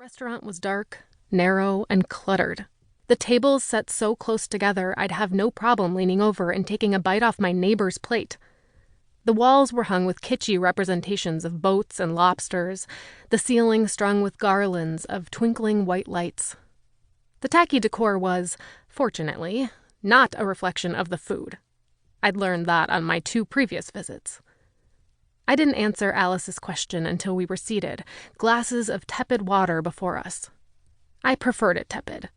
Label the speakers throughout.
Speaker 1: restaurant was dark, narrow, and cluttered. The tables set so close together I'd have no problem leaning over and taking a bite off my neighbor's plate. The walls were hung with kitschy representations of boats and lobsters, the ceiling strung with garlands of twinkling white lights. The tacky decor was, fortunately, not a reflection of the food. I'd learned that on my 2 previous visits. I didn't answer Alice's question until we were seated, glasses of tepid water before us. I preferred it tepid.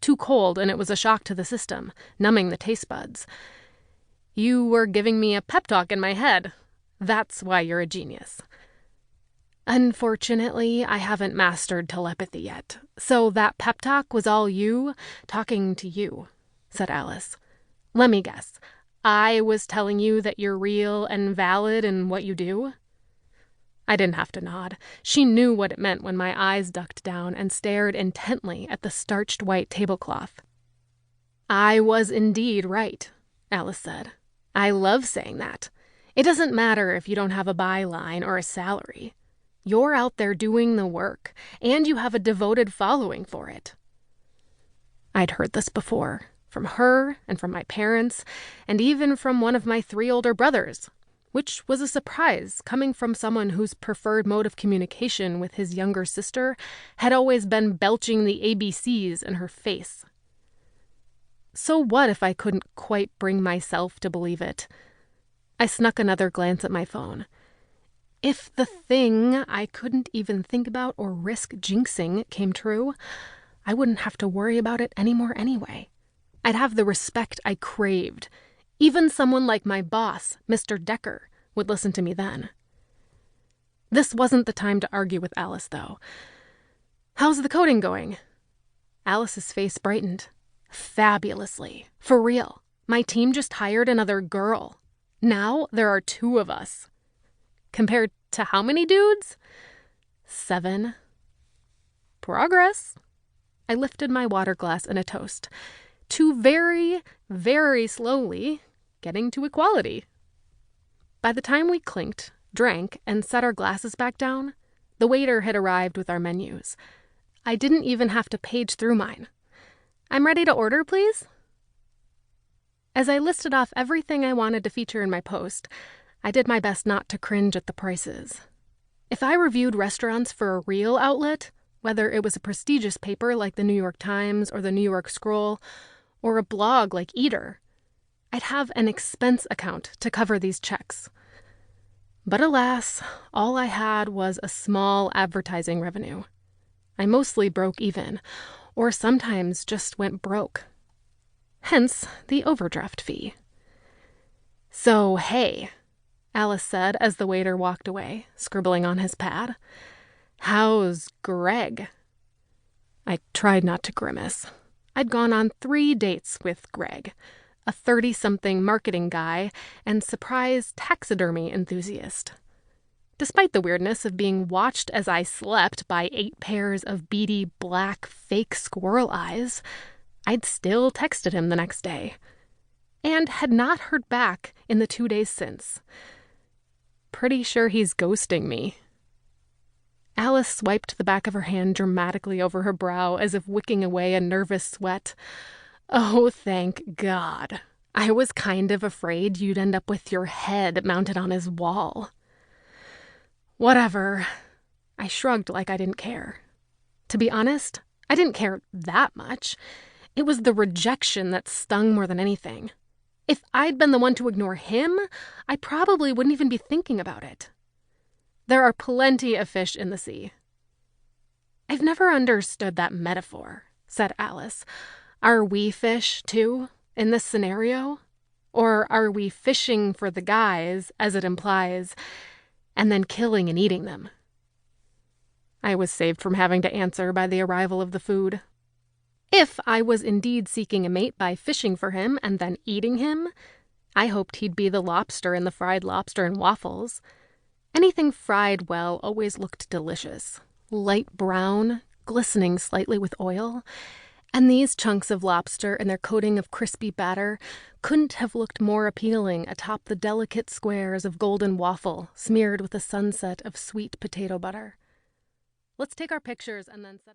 Speaker 1: Too cold, and it was a shock to the system, numbing the taste buds. You were giving me a pep talk in my head. That's why you're a genius. Unfortunately, I haven't mastered telepathy yet, so that pep talk was all you talking to you, said Alice. Let me guess. I was telling you that you're real and valid in what you do? I didn't have to nod. She knew what it meant when my eyes ducked down and stared intently at the starched white tablecloth. I was indeed right, Alice said. I love saying that. It doesn't matter if you don't have a byline or a salary. You're out there doing the work, and you have a devoted following for it. I'd heard this before. From her and from my parents, and even from one of my 3 older brothers, which was a surprise coming from someone whose preferred mode of communication with his younger sister had always been belching the ABCs in her face. So what if I couldn't quite bring myself to believe it? I snuck another glance at my phone. If the thing I couldn't even think about or risk jinxing came true, I wouldn't have to worry about it anymore anyway. I'd have the respect I craved. Even someone like my boss, Mr. Decker, would listen to me then. This wasn't the time to argue with Alice, though. How's the coding going? Alice's face brightened. Fabulously. For real. My team just hired another girl. Now there are 2 of us. Compared to how many dudes? 7. Progress. I lifted my water glass in a toast. To very, very slowly getting to equality. By the time we clinked, drank, and set our glasses back down, the waiter had arrived with our menus. I didn't even have to page through mine. I'm ready to order, please? As I listed off everything I wanted to feature in my post, I did my best not to cringe at the prices. If I reviewed restaurants for a real outlet, whether it was a prestigious paper like the New York Times or the New York Scroll, or a blog like Eater, I'd have an expense account to cover these checks. But alas, all I had was a small advertising revenue. I mostly broke even, or sometimes just went broke. Hence the overdraft fee. So, hey, Alice said as the waiter walked away, scribbling on his pad. How's Greg? I tried not to grimace. I'd gone on 3 dates with Greg, a 30-something marketing guy and surprise taxidermy enthusiast. Despite the weirdness of being watched as I slept by 8 pairs of beady black fake squirrel eyes, I'd still texted him the next day, and had not heard back in the 2 days since. Pretty sure he's ghosting me. Alice swiped the back of her hand dramatically over her brow as if wicking away a nervous sweat. Oh, thank God. I was kind of afraid you'd end up with your head mounted on his wall. Whatever. I shrugged like I didn't care. To be honest, I didn't care that much. It was the rejection that stung more than anything. If I'd been the one to ignore him, I probably wouldn't even be thinking about it. There are plenty of fish in the sea. I've never understood that metaphor, said Alice. Are we fish, too, in this scenario? Or are we fishing for the guys, as it implies, and then killing and eating them? I was saved from having to answer by the arrival of the food. If I was indeed seeking a mate by fishing for him and then eating him, I hoped he'd be the lobster in the fried lobster and waffles. Anything fried well always looked delicious, light brown, glistening slightly with oil, and these chunks of lobster and their coating of crispy batter couldn't have looked more appealing atop the delicate squares of golden waffle smeared with a sunset of sweet potato butter. Let's take our pictures and then set